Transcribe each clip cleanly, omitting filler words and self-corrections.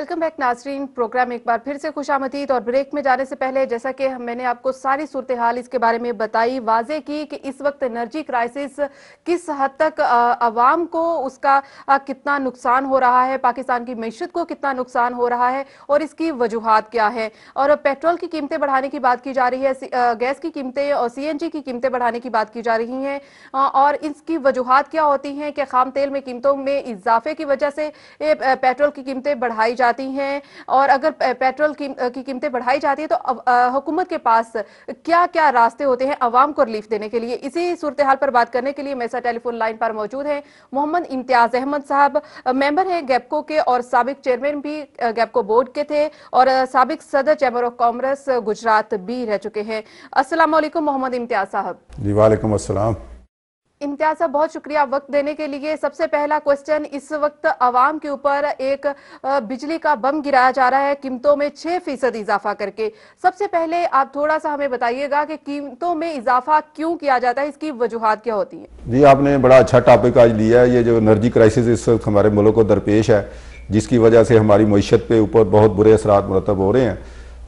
Welcome back नाजरीन। Programme एक बार फिर से खुशामदीद। और ब्रेक में जाने से पहले जैसा कि मैंने आपको सारी सूरत हाल इसके बारे में बताई, वाजे की कि इस वक्त एनर्जी क्राइसिस किस हद तक अवाम को उसका कितना नुकसान हो रहा है, पाकिस्तान की मईशत को कितना नुकसान हो रहा है और इसकी वजूहात क्या है। और पेट्रोल की कीमतें बढ़ाने की बात की जा रही है, गैस की कीमतें और CNG की कीमतें बढ़ाने की बात की जा रही हैं और इसकी वजूहात क्या होती हैं कि खाम तेल में कीमतों में इजाफे की वजह से पेट्रोल की कीमतें बढ़ाई जाती हैं। और अगर पेट्रोल की कीमतें बढ़ाई जाती है तो हुकूमत के पास क्या क्या रास्ते होते हैं अवाम को रिलीफ देने के लिए। इसी सूरत हाल पर बात करने के लिए मेरे साथ टेलीफोन लाइन पर मौजूद हैं मोहम्मद इम्तियाज अहमद साहब, मेंबर हैं गैपको के और साबिक चेयरमैन भी गैपको बोर्ड के थे और साबिक सदर चैम्बर ऑफ कॉमर्स गुजरात भी रह चुके हैं। अस्सलाम वालेकुम मोहम्मद इम्तियाज साहब। जी वालेकुम अस्सलाम। इम्तियाज साहब, बहुत शुक्रिया वक्त देने के लिए। सबसे पहला क्वेश्चन, इस वक्त आवाम के ऊपर एक बिजली का बम गिराया जा रहा है कीमतों में 6% इजाफा करके। सबसे पहले आप थोड़ा सा हमें बताइएगा कि कीमतों में इजाफा क्यों किया जाता है, इसकी वजूहात क्या होती है। जी आपने बड़ा अच्छा टॉपिक आज लिया है। ये जो एनर्जी क्राइसिस इस वक्त हमारे मुल्क को दरपेश है, जिसकी वजह से हमारी मईशत पे ऊपर बहुत बुरे असरात मुरतब हो रहे हैं।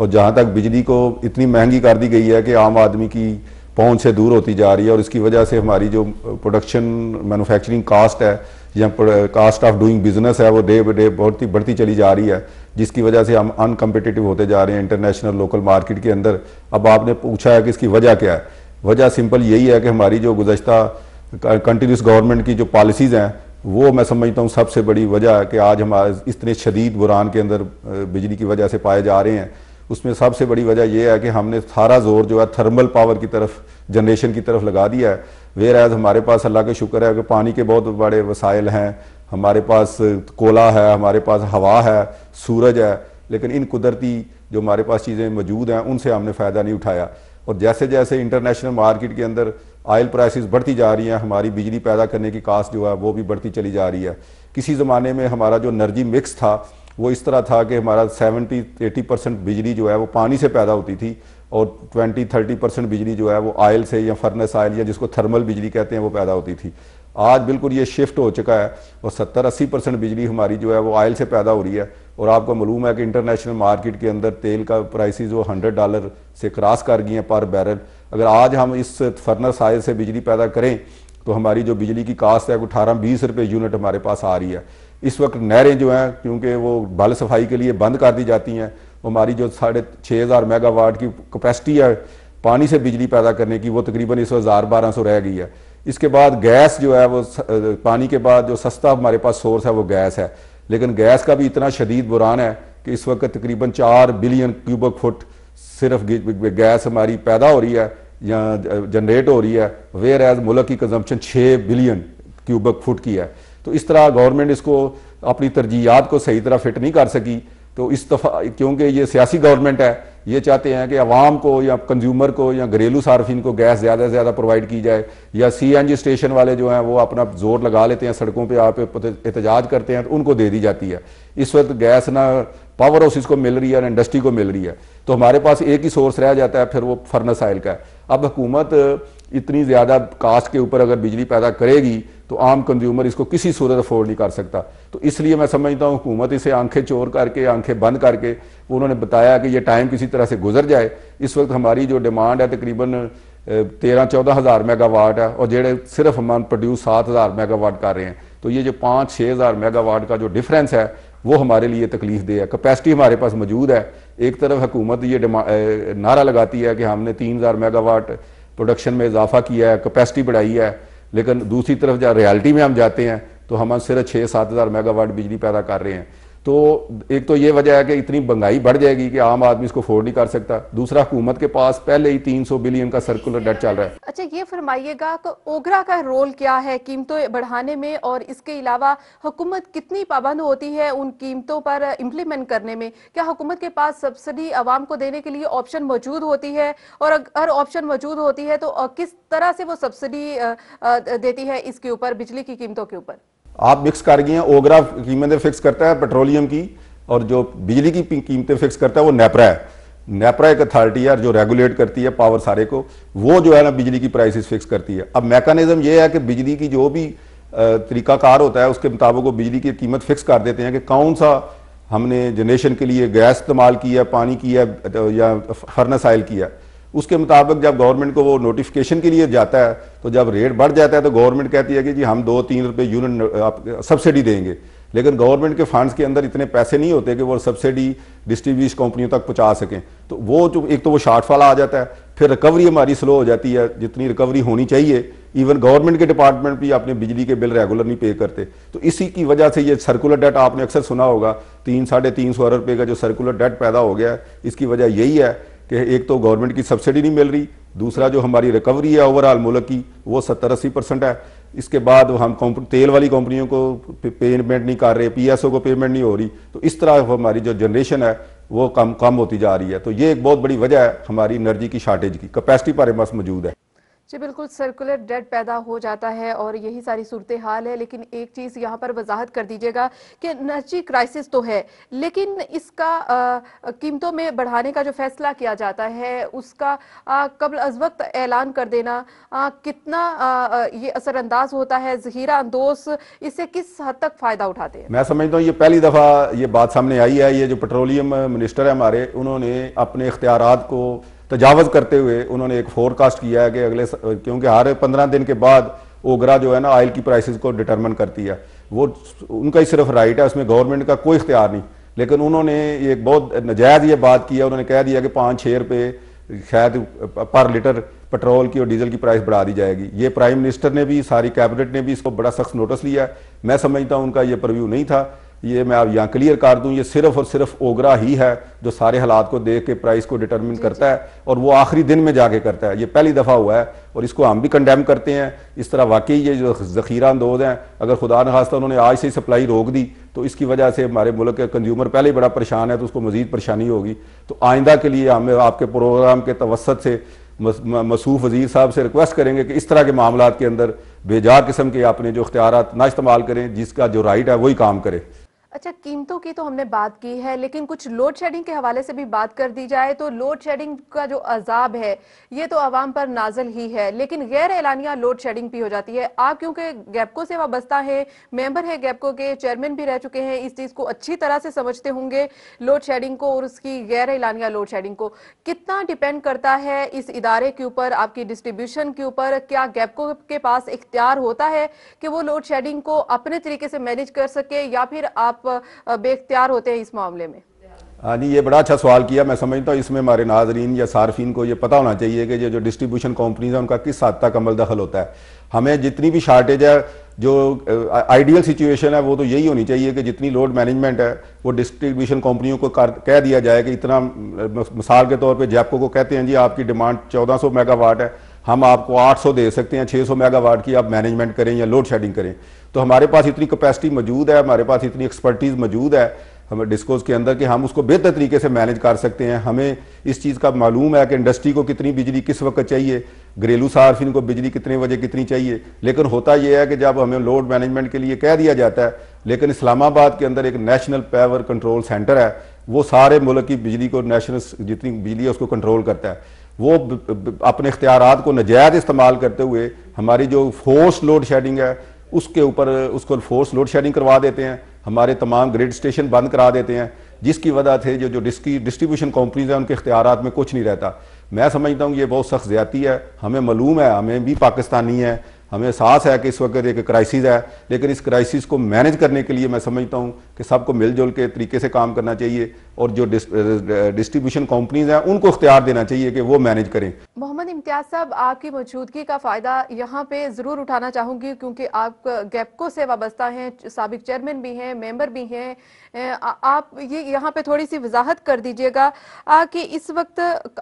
और जहाँ तक बिजली को इतनी महंगी कर दी गई है कि आम आदमी की पहुंच से दूर होती जा रही है और इसकी वजह से हमारी जो प्रोडक्शन मैन्युफैक्चरिंग कास्ट है या कास्ट ऑफ डूइंग बिजनेस है वो डे बाई डे बढ़ती चली जा रही है, जिसकी वजह से हम अनकम्पिटिटिव होते जा रहे हैं इंटरनेशनल लोकल मार्केट के अंदर। अब आपने पूछा है कि इसकी वजह क्या है। वजह सिंपल यही है कि हमारी जो गुज़श्ता कंटिन्यूस गवर्नमेंट की जो पॉलिसीज़ हैं वो मैं समझता हूँ सबसे बड़ी वजह है कि आज हमारे इतने शदीद बुरान के अंदर बिजली की वजह से पाए जा रहे हैं। उसमें सबसे बड़ी वजह यह है कि हमने सारा जोर जो है थर्मल पावर की तरफ, जनरेशन की तरफ लगा दिया है। वेयर एज हमारे पास अल्लाह का शुक्र है कि पानी के बहुत बड़े वसाइल हैं, हमारे पास कोला है, हमारे पास हवा है, सूरज है, लेकिन इन कुदरती जो हमारे पास चीज़ें मौजूद हैं उनसे हमने फ़ायदा नहीं उठाया। और जैसे जैसे इंटरनेशनल मार्केट के अंदर ऑयल प्राइसेस बढ़ती जा रही हैं, हमारी बिजली पैदा करने की कास्ट जो है वो भी बढ़ती चली जा रही है। किसी ज़माने में हमारा जो एनर्जी मिक्स था वो इस तरह था कि हमारा 70-80% बिजली जो है वो पानी से पैदा होती थी और 20-30% बिजली जो है वो ऑयल से या फर्नेस ऑयल या जिसको थर्मल बिजली कहते हैं वो पैदा होती थी। आज बिल्कुल ये शिफ्ट हो चुका है और 70-80% बिजली हमारी जो है वो ऑयल से पैदा हो रही है। और आपको मालूम है कि इंटरनेशनल मार्केट के अंदर तेल का प्राइसेस वो $100 से क्रॉस कर गई हैं पर बैरल। अगर आज हम इस फर्नेस ऑयल से बिजली पैदा करें तो हमारी जो बिजली की कास्ट है वो 18-20 रुपये यूनिट हमारे पास आ रही है। इस वक्त नहरें जो हैं क्योंकि वो बल सफाई के लिए बंद कर दी जाती हैं, हमारी जो 6,500 मेगावाट की कैपेसिटी है पानी से बिजली पैदा करने की वो तकरीबन इस वक्त 1,000-1,200 रह गई है। इसके बाद गैस जो है वो पानी के बाद जो सस्ता हमारे पास सोर्स है वो गैस है, लेकिन गैस का भी इतना शदीद बुरान है कि इस वक्त तकरीबन 4 बिलियन क्यूबिक फुट सिर्फ गैस हमारी पैदा हो रही है या जनरेट हो रही है, वेयर एज मुल्क की कंजम्पशन 6 बिलियन क्यूबिक फुट की है। तो इस तरह गवर्नमेंट इसको अपनी तरजीहात को सही तरह फिट नहीं कर सकी। तो इस दफ़ा क्योंकि ये सियासी गवर्नमेंट है, ये चाहते हैं कि आवाम को या कंज्यूमर को या घरेलू सार्फिन को गैस ज़्यादा से ज़्यादा प्रोवाइड की जाए, या CNG स्टेशन वाले जो हैं वो अपना जोर लगा लेते हैं, सड़कों पे आप एहतजाज करते हैं तो उनको दे दी जाती है। इस वक्त गैस ना पावर हाउसेस को मिल रही है ना इंडस्ट्री को मिल रही है, तो हमारे पास एक ही सोर्स रह जाता है, फिर वो फर्नेस ऑयल का है। अब हुकूमत इतनी ज़्यादा कास्ट के ऊपर अगर बिजली पैदा करेगी तो आम कंज्यूमर इसको किसी सूरत अफोर्ड नहीं कर सकता। तो इसलिए मैं समझता हूँ हुकूमत इसे आंखें चोर करके, आंखें बंद करके, उन्होंने बताया कि ये टाइम किसी तरह से गुजर जाए। इस वक्त हमारी जो डिमांड है तकरीबन 13-14 हज़ार मेगावाट है और जेड़े सिर्फ हम प्रोड्यूस 7,000 मेगावाट कर रहे हैं। तो ये जो 5-6 हज़ार मेगावाट का जो डिफरेंस है वो हमारे लिए तकलीफ दे है। कैपेसिटी हमारे पास मौजूद है। एक तरफ हुकूमत ये नारा लगाती है कि हमने 3,000 मेगावाट प्रोडक्शन में इजाफा किया है, कैपेसिटी बढ़ाई है, लेकिन दूसरी तरफ जब रियलिटी में हम जाते हैं तो हम सिर्फ 6-7 हज़ार मेगावाट बिजली पैदा कर रहे हैं। तो एक तो ये वजह है कि इतनी महंगाई बढ़ जाएगी कि आम आदमी इसको अफोर्ड नहीं कर सकता। दूसरा, हुकूमत के पास पहले ही 300 बिलियन का सर्कुलर डेट चल रहा है। अच्छा, ये फरमाइएगा कि ओगरा का रोल क्या है कीमतों बढ़ाने में, और इसके अलावा हुकूमत कितनी पाबंद होती है उन कीमतों पर इम्प्लीमेंट करने में? क्या हुकूमत के पास सब्सिडी आवाम को देने के लिए ऑप्शन मौजूद होती है, और अगर ऑप्शन मौजूद होती है तो किस तरह से वो सब्सिडी देती है इसके ऊपर, बिजली की कीमतों के ऊपर? आप मिक्स कर गए हैं। ओगरा कीमतें फिक्स करता है पेट्रोलियम की, और जो बिजली की कीमतें फिक्स करता है वो नेपरा है। नेपरा एक अथॉरिटी है जो रेगुलेट करती है पावर सारे को, वो जो है ना बिजली की प्राइसेस फिक्स करती है। अब मैकेनिज्म ये है कि बिजली की जो भी तरीकाकार होता है उसके मुताबिक वो बिजली की कीमत फिक्स कर देते हैं कि कौन सा हमने जनरेशन के लिए गैस इस्तेमाल किया, पानी किया या फर्नेस ऑयल किया, उसके मुताबिक जब गवर्नमेंट को वो नोटिफिकेशन के लिए जाता है तो जब रेट बढ़ जाता है तो गवर्नमेंट कहती है कि जी हम 2-3 रुपये यूनिट सब्सिडी देंगे, लेकिन गवर्नमेंट के फंड्स के अंदर इतने पैसे नहीं होते कि वो सब्सिडी डिस्ट्रीब्यूशन कंपनियों तक पहुंचा सकें। तो वो जो एक तो वो शॉर्टफॉल आ जाता है, फिर रिकवरी हमारी स्लो हो जाती है, जितनी रिकवरी होनी चाहिए। इवन गवर्नमेंट के डिपार्टमेंट भी अपने बिजली के बिल रेगुलर नहीं पे करते। तो इसी की वजह से ये सर्कुलर डेट आपने अक्सर सुना होगा, 300-350 अरब रुपये का जो सर्कुलर डेट पैदा हो गया है, इसकी वजह यही है कि एक तो गवर्नमेंट की सब्सिडी नहीं मिल रही, दूसरा जो हमारी रिकवरी है ओवरऑल मुल्क की वो 70-80% है। इसके बाद हम तेल वाली कंपनियों को पेमेंट नहीं कर रहे, पीएसओ को पेमेंट नहीं हो रही, तो इस तरह हमारी जो जनरेशन है वो कम होती जा रही है। तो ये एक बहुत बड़ी वजह है हमारी एनर्जी की शॉर्टेज की। कैपेसिटी हमारे पास मौजूद है। जी बिल्कुल, सर्कुलर डेट पैदा हो जाता है और यही सारी सूरत हाल है। लेकिन एक चीज़ यहाँ पर वजाहत कर दीजिएगा कि एनर्जी क्राइसिस तो है, लेकिन इसका कीमतों में बढ़ाने का जो फैसला किया जाता है उसका कबल अज वक्त ऐलान कर देना कितना ये असरअंदाज होता है, ज़हीरा अंदोज इससे किस हद तक फ़ायदा उठाते हैं? मैं समझता हूँ ये पहली दफ़ा ये बात सामने आई है। ये जो पेट्रोलियम मिनिस्टर है हमारे, उन्होंने अपने इख्तियारात को तजावज़ करते हुए उन्होंने एक फोरकास्ट किया है कि अगले, क्योंकि हर 15 दिन के बाद ओगरा जो है ना ऑयल की प्राइसेस को डिटरमिन करती है, वो उनका ही सिर्फ राइट है, उसमें गवर्नमेंट का कोई इख्तियार नहीं। लेकिन उन्होंने एक बहुत नजायज़ ये बात की है, उन्होंने कह दिया कि 5-6 रुपये शायद पर लीटर पेट्रोल की और डीजल की प्राइस बढ़ा दी जाएगी। ये प्राइम मिनिस्टर ने भी, सारी कैबिनेट ने भी इसको बड़ा सख्त नोटिस लिया है। मैं समझता हूँ उनका ये प्रीव्यू नहीं था। ये मैं अब यहाँ क्लियर कर दूं, ये सिर्फ और सिर्फ ओगरा ही है जो सारे हालात को देख के प्राइस को डिटरमिन करता है, और वो आखिरी दिन में जाके करता है। ये पहली दफ़ा हुआ है और इसको हम भी कंडेम करते हैं। इस तरह वाकई ये जो ज़ख़ीरा अंदोज़ हैं, अगर खुदा न खास्ता उन्होंने आज से ही सप्लाई रोक दी तो इसकी वजह से हमारे मुल्क के कंज्यूमर पहले ही बड़ा परेशान है, तो उसको मज़ीद परेशानी होगी। तो आइंदा के लिए हमें आपके प्रोग्राम के तवस्सत से मसूफ वज़ीर साहब से रिक्वेस्ट करेंगे कि इस तरह के मामलात के अंदर बेजा किस्म के अपने जो इख्तियारात ना इस्तेमाल करें, जिसका जो राइट है वही काम करे। अच्छा, कीमतों की तो हमने बात की है, लेकिन कुछ लोड शेडिंग के हवाले से भी बात कर दी जाए तो लोड शेडिंग का जो अजाब है ये तो आवाम पर नाजल ही है, लेकिन गैर एलानिया लोड शेडिंग भी हो जाती है। आप क्योंकि गैपको से वाबस्ता है, मेंबर है गैपको के, चेयरमैन भी रह चुके हैं, इस चीज को अच्छी तरह से समझते होंगे लोड शेडिंग को और उसकी गैर एलानिया लोड शेडिंग को। कितना डिपेंड करता है इस इदारे के ऊपर, आपकी डिस्ट्रीब्यूशन के ऊपर? क्या गैपको के पास इख्तियार होता है कि वो लोड शेडिंग को अपने तरीके से मैनेज कर सके, या फिर आप बेख्तियार होते हैं इस मामले में? हाँ जी, ये बड़ा अच्छा सवाल किया। मैं समझता हूँ इसमें हमारे नाजरीन या सार्फिन को ये पता होना चाहिए कि ये जो डिस्ट्रीब्यूशन कंपनीज है उनका किस हद तक अमल दखल होता है। हमें जितनी भी शार्टेज है, जो आइडियल सिचुएशन है वो तो यही होनी चाहिए कि जितनी लोड मैनेजमेंट है वो डिस्ट्रीब्यूशन कंपनियों को कह दिया जाए कि इतना, मिसाल के तौर पे जैपको को कहते हैं जी आपकी डिमांड 1400 मेगावाट है, हम आपको 800 दे सकते हैं, 600 मेगावाट की आप मैनेजमेंट करें या लोड शेडिंग करें। तो हमारे पास इतनी कैपेसिटी मौजूद है, हमारे पास इतनी एक्सपर्टीज मौजूद है हमें डिस्कोज के अंदर कि हम उसको बेहतर तरीके से मैनेज कर सकते हैं। हमें इस चीज़ का मालूम है कि इंडस्ट्री को कितनी बिजली किस वक्त चाहिए, घरेलू सार्फिन को बिजली कितने बजे कितनी चाहिए। लेकिन होता यह है कि जब हमें लोड मैनेजमेंट के लिए कह दिया जाता है, लेकिन इस्लामाबाद के अंदर एक नेशनल पावर कंट्रोल सेंटर है, वो सारे मुल्क की बिजली को, नेशनल जितनी बिजली है उसको कंट्रोल करता है। वो अपने इख्तियारात को नजायज़ इस्तेमाल करते हुए हमारी जो फोर्स लोड शेडिंग है उसके ऊपर उसको फोर्स लोड शेडिंग करवा देते हैं, हमारे तमाम ग्रिड स्टेशन बंद करा देते हैं, जिसकी वजह से जो डिस्ट्रीब्यूशन कंपनीज हैं उनके इख्तियारात में कुछ नहीं रहता। मैं समझता हूँ ये बहुत सख्त ज़्यादती है। हमें मालूम है, हमें भी पाकिस्तानी है, हमें एहसास है कि इस वक्त एक क्राइसिस है, लेकिन इस क्राइसिस को मैनेज करने के लिए मैं समझता हूँ कि सबको मिलजुल के तरीके से काम करना चाहिए, और जो डिस्ट्रीब्यूशन कंपनीज हैं उनको इख्तियार देना चाहिए कि वो मैनेज करें। मोहम्मद इम्तियाज साहब, आपकी मौजूदगी का फ़ायदा यहाँ पे ज़रूर उठाना चाहूँगी, क्योंकि आप गैपको से वाबस्ता हैं, साबिक चेयरमैन भी हैं, मेंबर भी हैं। आप ये यहाँ पे थोड़ी सी वजाहत कर दीजिएगा कि इस वक्त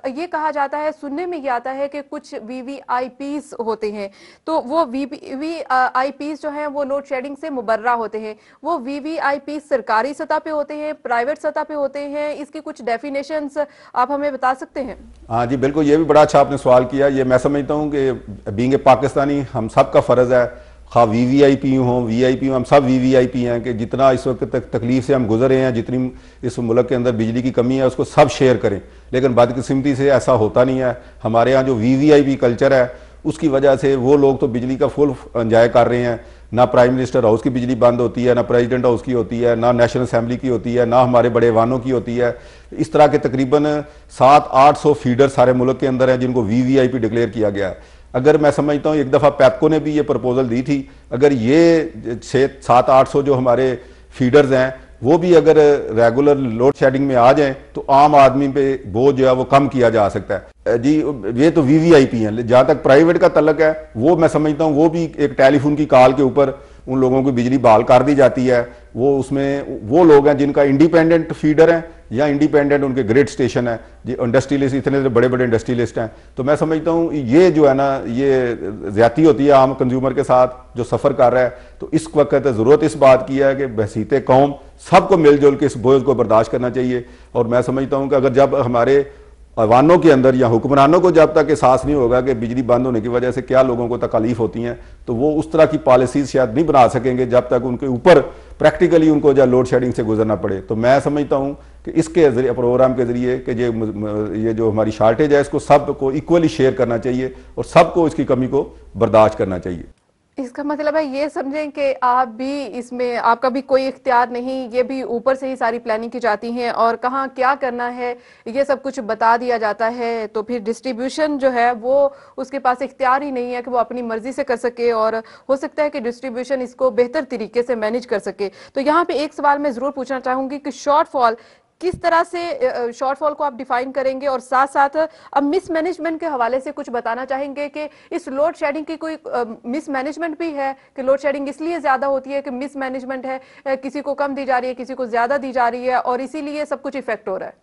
ये कहा जाता है, सुनने में ये आता है कि कुछ VVIPs होते हैं, तो वो VVIPs जो हैं वो लोड शेडिंग से मुबर्रा होते हैं। वो VVIPs सरकारी सतह पे होते हैं, प्राइवेट सतह पे होते हैं? इसकी कुछ डेफिनेशंस आप हमें बता सकते हैं? हाँ जी बिल्कुल, ये भी बड़ा अच्छा आपने सवाल किया। ये मैं समझता हूँ कि बीइंग ए पाकिस्तानी हम सब का फ़र्ज़ है, खा VVIP हों VIP हों, हम सब VVIP हैं कि जितना इस वक्त तक तकलीफ से हम गुजरे हैं, जितनी इस मुल्क के अंदर बिजली की कमी है उसको सब शेयर करें। लेकिन बदकिस्मती से ऐसा होता नहीं है। हमारे यहाँ जो VVIP कल्चर है उसकी वजह से वो लोग तो बिजली का फुल एंजॉय कर रहे हैं, ना प्राइम मिनिस्टर हाउस की बिजली बंद होती है, ना प्रेसिडेंट हाउस की होती है, ना नेशनल असेंबली की होती है, ना हमारे बड़े वाहनों की होती है। इस तरह के तकरीबन 700-800 फीडर सारे मुल्क के अंदर हैं जिनको वीवीआईपी डिक्लेयर किया गया है। अगर मैं समझता हूँ एक दफ़ा पैप्को ने भी ये प्रपोजल दी थी, अगर ये 600-700-800 जो हमारे फीडर्स हैं वो भी अगर रेगुलर लोड शेडिंग में आ जाएं तो आम आदमी पे बोझ जो है वो कम किया जा सकता है। जी ये तो वीवीआईपी हैं। जहां तक प्राइवेट का तल्लक है वो मैं समझता हूँ वो भी एक टेलीफोन की कॉल के ऊपर उन लोगों की बिजली बहाल कर दी जाती है। वो उसमें वो लोग हैं जिनका इंडिपेंडेंट फीडर है या इंडिपेंडेंट उनके ग्रिड स्टेशन है, जी इंडस्ट्रियलिस्ट इतने बड़े बड़े इंडस्ट्रियलिस्ट हैं। तो मैं समझता हूँ ये जो है ना ये ज्यादती होती है आम कंज्यूमर के साथ जो सफर कर रहा है। तो इस वक्त जरूरत इस बात की है कि बहसीते कौम सबको मिलजुल के इस बोझ को बर्दाश्त करना चाहिए। और मैं समझता हूँ कि अगर जब हमारे अवानों के अंदर या हुक्मरानों को जब तक एहसास नहीं होगा कि बिजली बंद होने की वजह से क्या लोगों को तकलीफ होती हैं, तो वो उस तरह की पॉलिसीज शायद नहीं बना सकेंगे जब तक उनके ऊपर प्रैक्टिकली उनको जो लोड शेडिंग से गुजरना पड़े। तो मैं समझता हूं कि इसके जरिए प्रोग्राम के जरिए कि ये जो हमारी शार्टेज है इसको सबको इक्वली शेयर करना चाहिए और सबको इसकी कमी को बर्दाश्त करना चाहिए। इसका मतलब है ये समझें कि आप भी इसमें आपका भी कोई इख्तियार नहीं, ये भी ऊपर से ही सारी प्लानिंग की जाती है और कहाँ क्या करना है ये सब कुछ बता दिया जाता है। तो फिर डिस्ट्रीब्यूशन जो है वो उसके पास इख्तियार ही नहीं है कि वो अपनी मर्जी से कर सके और हो सकता है कि डिस्ट्रीब्यूशन इसको बेहतर तरीके से मैनेज कर सके। तो यहाँ पे एक सवाल मैं जरूर पूछना चाहूंगी कि शॉर्टफॉल किस तरह से शॉर्टफॉल को आप डिफाइन करेंगे और साथ साथ अब मिस मैनेजमेंट के हवाले से कुछ बताना चाहेंगे कि इस लोड शेडिंग की कोई मिस मैनेजमेंट भी है कि लोड शेडिंग इसलिए ज्यादा होती है कि मिस मैनेजमेंट है, किसी को कम दी जा रही है किसी को ज्यादा दी जा रही है और इसीलिए सब कुछ इफेक्ट हो रहा है।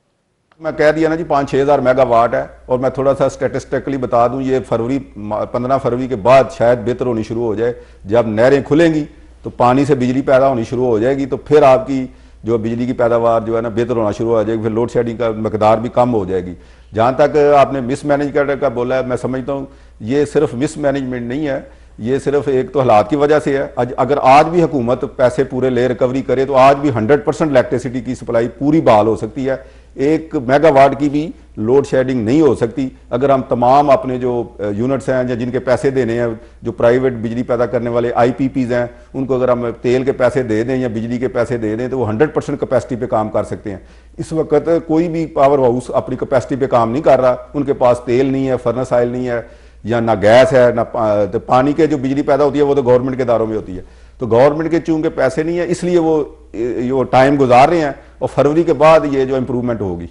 मैं कह दिया ना जी 5-6 हज़ार मेगावाट है। और मैं थोड़ा सा स्टेटिस्टिकली बता दूं ये 15 फरवरी के बाद शायद बेहतर होनी शुरू हो जाए। जब नहरें खुलेंगी तो पानी से बिजली पैदा होनी शुरू हो जाएगी, तो फिर आपकी जो बिजली की पैदावार जो है ना बेहतर होना शुरू हो जाएगी, फिर लोड शेडिंग का मकदार भी कम हो जाएगी। जहां तक आपने मिस मैनेज करने का बोला है, मैं समझता हूँ ये सिर्फ मिस मैनेजमेंट नहीं है, ये सिर्फ एक तो हालात की वजह से है। अगर आज भी हुकूमत पैसे पूरे ले रिकवरी करे तो आज भी 100% इलेक्ट्रिसिटी की सप्लाई पूरी बहाल हो सकती है। 1 मेगावाट की भी लोड शेडिंग नहीं हो सकती अगर हम तमाम अपने जो यूनिट्स हैं या जिनके पैसे देने हैं, जो प्राइवेट बिजली पैदा करने वाले आईपीपीज हैं, उनको अगर हम तेल के पैसे दे दें या बिजली के पैसे दे दें तो वो 100% कैपेसिटी पे काम कर सकते हैं। इस वक्त कोई भी पावर हाउस अपनी कैपेसिटी पे काम नहीं कर रहा, उनके पास तेल नहीं है, फर्नेस ऑयल नहीं है या ना गैस है ना तो पानी के जो बिजली पैदा होती है वो तो गवर्नमेंट के दायरों में होती है। तो गवर्नमेंट के चूंकि पैसे नहीं है इसलिए वो टाइम गुजार रहे हैं और फरवरी के बाद ये जो इंप्रूवमेंट होगी।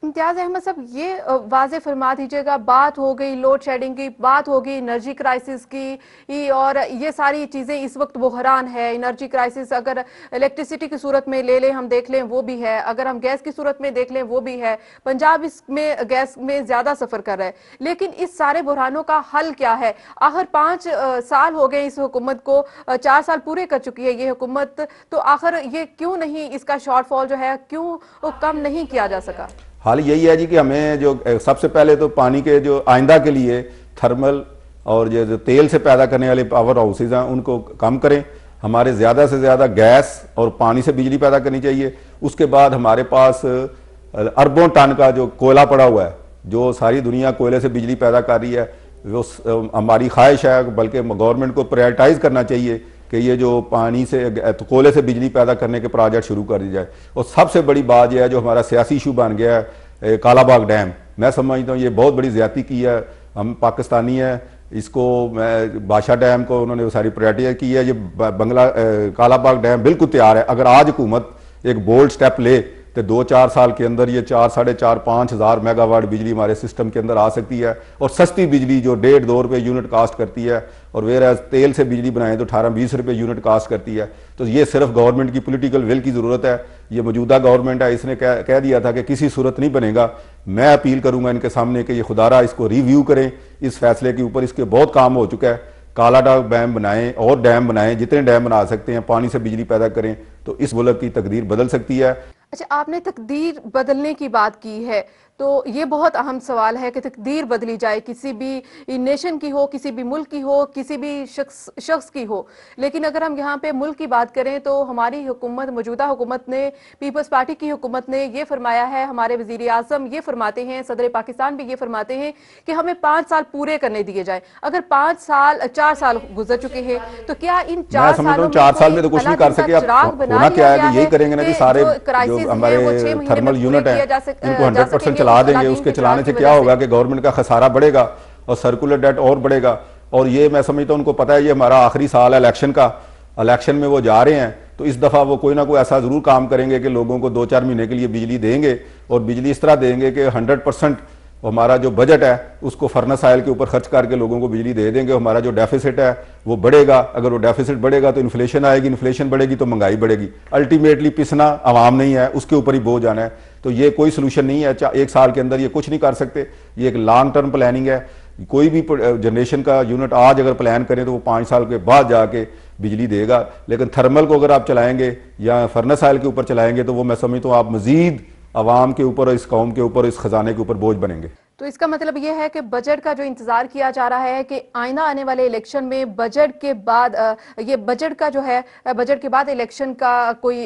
इम्तियाज अहमद साहब ये वाजे फरमा दीजिएगा, बात हो गई लोड शेडिंग की, बात होगी एनर्जी क्राइसिस की और ये सारी चीजें इस वक्त बहरान है। एनर्जी क्राइसिस अगर इलेक्ट्रिसिटी की सूरत में ले लें हम देख लें वो भी है, अगर हम गैस की सूरत में देख लें वो भी है। पंजाब इसमें गैस में ज्यादा सफर कर रहा है, लेकिन इस सारे बुरहानों का हल क्या है? आखिर 5 साल हो गए इस हुकूमत को, 4 साल पूरे कर चुकी है ये हुकूमत, तो आखिर ये क्यों नहीं इसका शॉर्टफॉल जो है क्यों कम नहीं किया जा सका? हाल यही है जी कि हमें जो सबसे पहले तो पानी के जो आइंदा के लिए थर्मल और जो तेल से पैदा करने वाले पावर हाउसेज हैं उनको कम करें। हमारे ज़्यादा से ज़्यादा गैस और पानी से बिजली पैदा करनी चाहिए। उसके बाद हमारे पास अरबों टन का जो कोयला पड़ा हुआ है, जो सारी दुनिया कोयले से बिजली पैदा कर रही है, वो हमारी ख्वाहिश है बल्कि गवर्नमेंट को प्रायोरिटाइज करना चाहिए कि ये जो पानी से तो कोयले से बिजली पैदा करने के प्रोजेक्ट शुरू कर दी जाए। और सबसे बड़ी बात यह है जो हमारा सियासी इशू बन गया है कालाबाग डैम, मैं समझता हूँ ये बहुत बड़ी ज्यादती की है। हम पाकिस्तानी है, इसको मैं बादशाह डैम को उन्होंने सारी प्रायोरिटी की है। ये कालाबाग डैम बिल्कुल तैयार है। अगर आज हुकूमत एक बोल्ड स्टेप ले तो 2-4 साल के अंदर ये 4-5.5 हज़ार मेगावाट बिजली हमारे सिस्टम के अंदर आ सकती है। और सस्ती बिजली जो 1.5-2 रुपये यूनिट कास्ट करती है, और वेर एज तेल से बिजली बनाएं तो 18-20 रुपये यूनिट कास्ट करती है। तो ये सिर्फ गवर्नमेंट की पॉलिटिकल विल की ज़रूरत है। ये मौजूदा गवर्नमेंट है, इसने कह दिया था कि किसी सूरत नहीं बनेगा। मैं अपील करूंगा इनके सामने कि ये खुदारा इसको रिव्यू करें इस फैसले के ऊपर। इसके बहुत काम हो चुका है। कालाबाग डैम बनाएं और डैम बनाएं, जितने डैम बना सकते हैं, पानी से बिजली पैदा करें तो इस मुल्क की तकदीर बदल सकती है। अच्छा, आपने तकदीर बदलने की बात की है, तो ये बहुत अहम सवाल है कि तकदीर बदली जाए, किसी भी नेशन की हो, किसी भी मुल्क की हो, किसी भी शख्स की हो। लेकिन अगर हम यहाँ पे मुल्क की बात करें तो हमारी हुकूमत, मौजूदा हुकूमत ने, पीपल्स पार्टी की हुकूमत ने ये फरमाया है, हमारे वजीर आजम ये फरमाते हैं, सदर पाकिस्तान भी ये फरमाते हैं कि हमें 5 साल पूरे करने दिए जाए। अगर 4 साल गुजर चुके हैं तो क्या इन 4 सालों में 4 साल में तो कुछ नहीं कर सके। होना क्या है कि यही करेंगे ना कि सारे जो हमारे थर्मल यूनिट है इनको 100% चला देंगे। उसके चलाने से क्या होगा कि गवर्नमेंट का खसारा बढ़ेगा और सर्कुलर डेट और बढ़ेगा। और ये मैं समझता हूं उनको पता है ये हमारा आखिरी साल है इलेक्शन का, इलेक्शन में वो जा रहे हैं, तो इस दफा वो कोई ना कोई ऐसा जरूर काम करेंगे कि लोगों को 2-4 महीने के लिए बिजली देंगे, और बिजली इस तरह देंगे कि 100% हमारा जो बजट है उसको फर्नेस ऑयल के ऊपर खर्च करके लोगों को बिजली दे देंगे। हमारा जो डेफिसिट है वो बढ़ेगा, अगर वो डेफिसिट बढ़ेगा तो इन्फ्लेशन आएगी, इन्फ्लेशन बढ़ेगी तो महंगाई बढ़ेगी। अल्टीमेटली पिसना आवाम नहीं है, उसके ऊपर ही बोझ आना है। तो ये कोई सोल्यूशन नहीं है, 1 साल के अंदर ये कुछ नहीं कर सकते। ये एक लॉन्ग टर्म प्लानिंग है। कोई भी जनरेशन का यूनिट आज अगर प्लान करें तो वो 5 साल के बाद जाके बिजली देगा। लेकिन थर्मल को अगर आप चलाएंगे या फर्नेस ऑयल के ऊपर चलाएंगे तो वो मैं समझता हूँ आप मजीद आवाम के ऊपर, इस कौम के ऊपर, इस खजाने के ऊपर बोझ बनेंगे। तो इसका मतलब यह है कि बजट का जो इंतजार किया जा रहा है कि आइंदा आने वाले इलेक्शन में बजट के बाद ये बजट का जो है, बजट के बाद इलेक्शन का कोई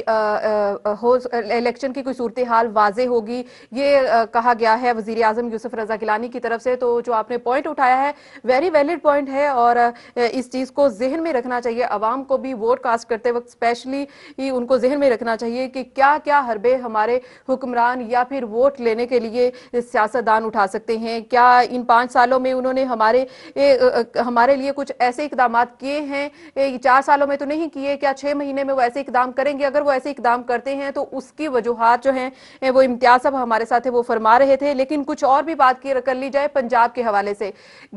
इलेक्शन की कोई सूरत हाल वाजे होगी, ये कहा गया है वजीर आजम यूसुफ रजा गिलानी की तरफ से। तो जो आपने पॉइंट उठाया है वेरी वैलिड पॉइंट है, और इस चीज को जहन में रखना चाहिए। अवाम को भी वोट कास्ट करते वक्त स्पेशली उनको जहन में रखना चाहिए कि क्या क्या हरबे हमारे हुक्मरान या फिर वोट लेने के लिए सियासतदान उठा सकते हैं। क्या इन 5 सालों में उन्होंने हमारे लिए कुछ ऐसे इकदाम किए हैं, 4 सालों में तो नहीं किए, क्या 6 महीने में वो ऐसे इकदाम करेंगे? अगर वो ऐसे इकदाम करते हैं तो उसकी वजूहात जो हैं वो इम्तियाज साहब हमारे साथ है वो फरमा रहे थे। लेकिन कुछ और भी बात कर ली जाए पंजाब के हवाले से।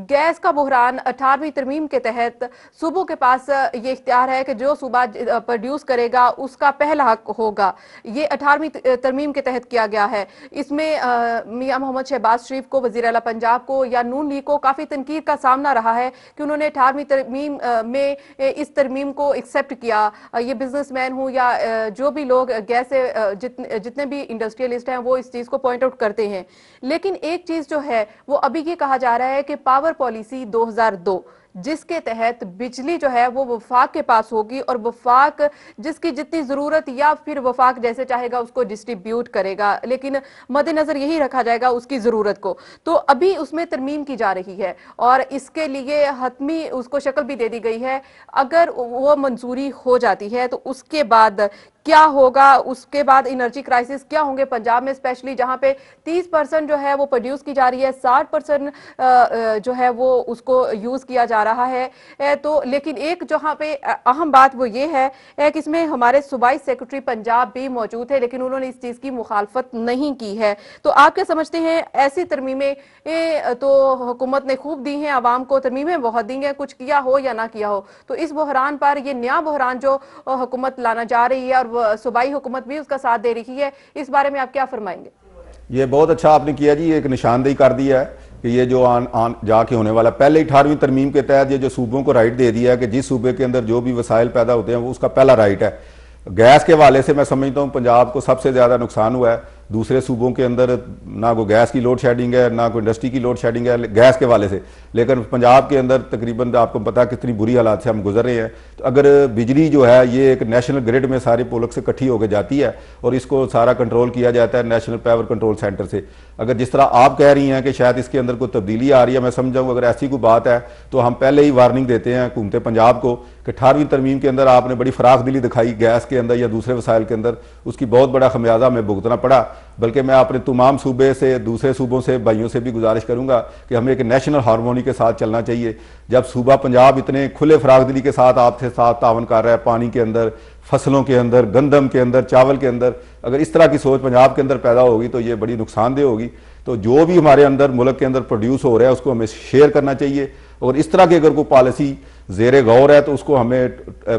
गैस का बहरान 18वीं तरमीम के तहत सूबों के पास ये इख्तियार है कि जो सूबा प्रोड्यूस करेगा उसका पहला हक होगा। ये 18वीं तरमीम के तहत किया गया है। इसमें मियां मोहम्मद शहबाज शरीफ को, वजीर आला पंजाब को या नून लीग को काफी तनकीद का सामना रहा है कि उन्होंने 18वीं तरमीम में इस तरमीम को एक्सेप्ट किया। ये बिजनेसमैन हो या जो भी लोग गैस से जितने भी इंडस्ट्रियलिस्ट हैं वो इस चीज को पॉइंट आउट करते हैं। लेकिन एक चीज जो है वो अभी ये कहा जा रहा है कि पावर पॉलिसी 2002 जिसके तहत बिजली जो है वो वफाक के पास होगी, और वफाक जिसकी जितनी जरूरत या फिर वफाक जैसे चाहेगा उसको डिस्ट्रीब्यूट करेगा, लेकिन मद्देनजर यही रखा जाएगा उसकी जरूरत को। तो अभी उसमें तरमीम की जा रही है और इसके लिए हतमी उसको शक्ल भी दे दी गई है। अगर वो मंजूरी हो जाती है तो उसके बाद क्या होगा? उसके बाद एनर्जी क्राइसिस क्या होंगे पंजाब में, स्पेशली जहां पे 30% जो है वो प्रोड्यूस की जा रही है, 60% जो है वो उसको यूज किया जा रहा है। तो लेकिन एक जहां पे अहम बात वो ये है कि इसमें हमारे सूबाई सेक्रेटरी पंजाब भी मौजूद है, लेकिन उन्होंने इस चीज की मुखालफत नहीं की है। तो आप क्या समझते हैं? ऐसी तरमीमें तो हुकूमत ने खूब दी हैं, आवाम को तरमीमें बहुत दी हैं, कुछ किया हो या ना किया हो। तो इस बहरान पर, ये नया बहरान जो हुकूमत लाना जा रही है और सूबाई हुकूमत भी उसका साथ दे रही है, इस बारे में आप क्या फरमाएंगे? ये बहुत अच्छा आपने किया जी, एक निशानदेही कर दिया है कि ये जो जाके होने वाला, पहले 18वीं तरमीम के तहत ये जो सूबों को राइट दे दिया है कि जिस सूबे के अंदर जो भी वसाइल पैदा होते हैं वो उसका पहला राइट है। गैस के हवाले से मैं समझता हूँ पंजाब को सबसे ज्यादा नुकसान हुआ है। दूसरे सूबों के अंदर ना कोई गैस की लोड शेडिंग है, ना कोई इंडस्ट्री की लोड शेडिंग है गैस के हवाले से, लेकिन पंजाब के अंदर तकरीबन आपको पता है कितनी बुरी हालात से हम गुजर रहे हैं। तो अगर बिजली जो है ये एक नेशनल ग्रिड में सारे पुलक से इकट्ठी होकर जाती है और इसको सारा कंट्रोल किया जाता है नेशनल पावर कंट्रोल सेंटर से। अगर जिस तरह आप कह रही हैं कि शायद इसके अंदर कोई तब्दीली आ रही है, मैं समझाऊँ अगर ऐसी कोई बात है तो हम पहले ही वार्निंग देते हैं हुकूमत पंजाब को कि 18वीं तरमीम के अंदर आपने बड़ी फराख दिली दिखाई गैस के अंदर या दूसरे वसाइल के अंदर, उसकी बहुत बड़ा खमियाजा हमें भुगतना पड़ा। बल्कि मैं अपने तमाम सूबे से, दूसरे सूबों से, भाइयों से भी गुजारिश करूंगा कि हमें एक नेशनल हारमोनी के साथ चलना चाहिए। जब सूबा पंजाब इतने खुले फराख दिली के साथ आपके साथ तावन कर रहा है, पानी के अंदर, फसलों के अंदर, गंदम के अंदर, चावल के अंदर, अगर इस तरह की सोच पंजाब के अंदर पैदा होगी तो ये बड़ी नुकसानदेह होगी। तो जो भी हमारे अंदर मुल्क के अंदर प्रोड्यूस हो रहा है उसको हमें शेयर करना चाहिए, और इस तरह की अगर कोई पॉलिसी ज़ेरे गौर है तो उसको हमें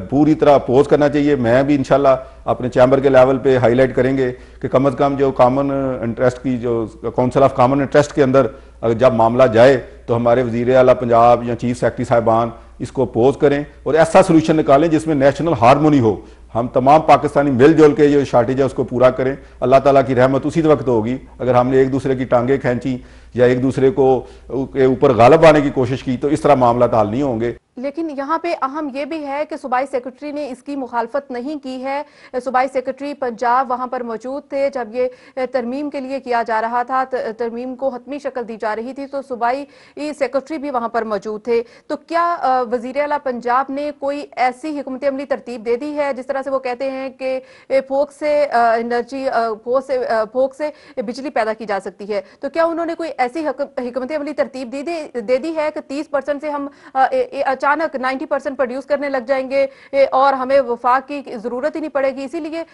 पूरी तरह अपोज करना चाहिए। मैं भी इंशाल्लाह अपने चैम्बर के लेवल पे हाईलाइट करेंगे कि कम अज़ कम जो कॉमन इंटरेस्ट की जो काउंसिल ऑफ कॉमन इंटरेस्ट के अंदर अगर जब मामला जाए तो हमारे वज़ीर आला पंजाब या चीफ सेक्रेटरी साहिबान इसको अपोज करें और ऐसा सोल्यूशन निकालें जिसमें नेशनल हारमोनी हो। हम तमाम पाकिस्तानी मिलजुल के ये शार्टेज है उसको पूरा करें। अल्लाह ताला की रहमत उसी वक्त होगी अगर हमने एक दूसरे की टांगें खींची या एक दूसरे को के ऊपर गालिब आने की कोशिश की, तो इस तरह मामला हल नहीं होंगे। लेकिन यहाँ पे अहम ये भी है कि सूबाई सेक्रेटरी ने इसकी मुखालफत नहीं की है। सूबाई सेक्रेटरी पंजाब वहां पर मौजूद थे जब ये तरमीम के लिए किया जा रहा था, तरमीम को हतमी शक्ल दी जा रही थी, तो सूबाई सेक्रेटरी भी वहां पर मौजूद थे। तो क्या वजीर आला पंजाब ने कोई ऐसी हिकमत अमली तरतीब दे दी है, जिस तरह से वो कहते हैं कि फोक से एनर्जी फोक से बिजली पैदा की जा सकती है, तो क्या उन्होंने कोई ऐसी हिकमत अमली तरतीब दे दी है कि 30% से हम अचानक 90% प्रोड्यूस करने लग जाएंगे और हमें वफाक की जरूरत ही नहीं पड़ेगी, इसीलिए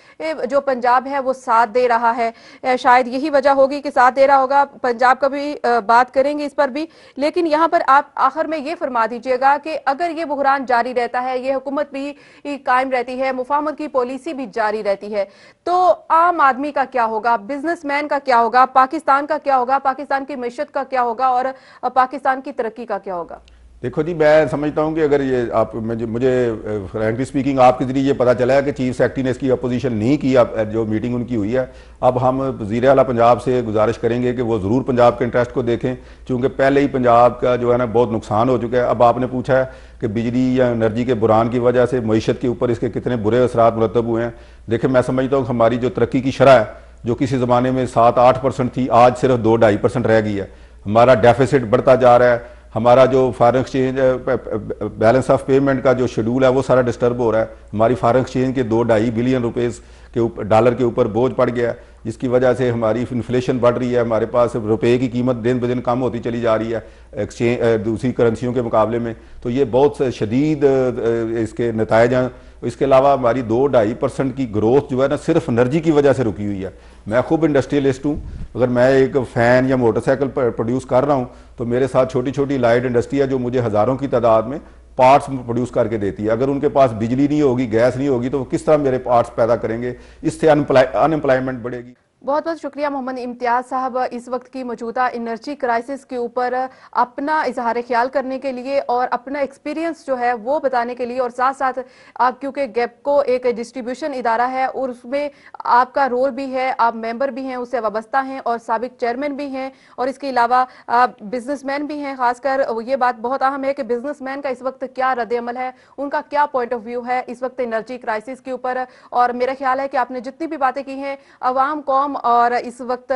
जो पंजाब है वो साथ दे रहा है। शायद यही वजह होगी कि साथ दे रहा होगा। पंजाब का भी बात करेंगे इस पर भी, लेकिन यहाँ पर आप आखिर में ये फरमा दीजिएगा कि अगर ये बुहरान जारी रहता है, ये हुकूमत भी कायम रहती है, मुफाहमत की पॉलिसी भी जारी रहती है, तो आम आदमी का क्या होगा, बिजनेसमैन का क्या होगा, पाकिस्तान का क्या होगा, पाकिस्तान की मैशत का क्या होगा और पाकिस्तान की तरक्की का क्या होगा? देखो जी, मैं समझता हूं कि अगर ये आप मुझे फ्रैंकली स्पीकिंग आपके जरिए ये पता चला है कि चीफ सेक्रेटरी ने इसकी अपोजिशन नहीं की, जो मीटिंग उनकी हुई है। अब हम वज़ीर आला पंजाब से गुजारिश करेंगे कि वो ज़रूर पंजाब के इंटरेस्ट को देखें, क्योंकि पहले ही पंजाब का जो है ना बहुत नुकसान हो चुका है। अब आपने पूछा है कि बिजली या एनर्जी के बुरान की वजह से मईशत के ऊपर इसके कितने बुरे असरात मुरतब हुए हैं। देखिए, मैं समझता हूँ कि हमारी जो तरक्की की शरह है, जो किसी ज़माने में 7-8% थी, आज सिर्फ 2-2.5% रह गई है। हमारा डेफिसिट बढ़ता जा रहा है, हमारा जो foreign exchange balance of payment का जो शेड्यूल है वो सारा डिस्टर्ब हो रहा है। हमारी फॉरेन एक्सचेंज के 2-2.5 बिलियन रुपीस के ऊपर डॉलर के ऊपर बोझ पड़ गया, जिसकी वजह से हमारी इन्फ्लेशन बढ़ रही है। हमारे पास रुपए की कीमत दिन ब दिन कम होती चली जा रही है एक्सचेंज दूसरी करेंसियों के मुकाबले में। तो ये बहुत शदीद इसके नतायज हैं। इसके अलावा हमारी 2-2.5% की ग्रोथ जो है ना सिर्फ एनर्जी की वजह से रुकी हुई है। मैं खूब इंडस्ट्रियलिस्ट हूँ, अगर मैं एक फ़ैन या मोटरसाइकिल प्रोड्यूस कर रहा हूँ तो मेरे साथ छोटी छोटी लाइट इंडस्ट्री है जो मुझे हज़ारों की तादाद में पार्ट्स प्रोड्यूस करके देती है। अगर उनके पास बिजली नहीं होगी, गैस नहीं होगी, तो वो किस तरह मेरे पार्ट्स पैदा करेंगे? इससे अनएम्प्लॉयमेंट बढ़ेगी। बहुत बहुत शुक्रिया मोहम्मद इम्तियाज साहब, इस वक्त की मौजूदा एनर्जी क्राइसिस के ऊपर अपना इजहार ख्याल करने के लिए और अपना एक्सपीरियंस जो है वो बताने के लिए, और साथ साथ आप क्योंकि गैपको एक डिस्ट्रीब्यूशन इदारा है और उसमें आपका रोल भी है, आप मेंबर भी हैं, उससे वाबस्ता हैं और साबिक चेयरमैन भी हैं, और इसके अलावा आप बिजनेसमैन भी हैं। खासकर ये बात बहुत अहम है कि बिजनेसमैन का इस वक्त क्या रद्द-ए-अमल है, उनका क्या पॉइंट ऑफ व्यू है इस वक्त एनर्जी क्राइसिस के ऊपर। और मेरा ख्याल है कि आपने जितनी भी बातें की हैं, अवाम कौम और इस वक्त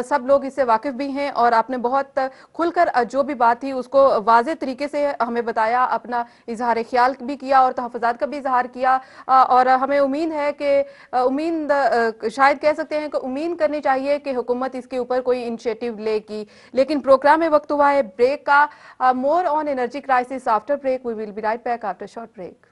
सब लोग इससे वाकिफ भी हैं, और आपने बहुत खुलकर जो भी बात थी उसको वाज़े तरीके से हमें बताया, अपना इजहार ख्याल भी किया और तहफ़्फ़ुज़ात का भी इजहार किया। और हमें उम्मीद है कि शायद कह सकते हैं कि उम्मीद करनी चाहिए कि हुकूमत इसके ऊपर कोई इनिशिएटिव लेगी। लेकिन प्रोग्राम में वक्त हुआ है ब्रेक का। More on energy crisis after break. We will be right back after short break.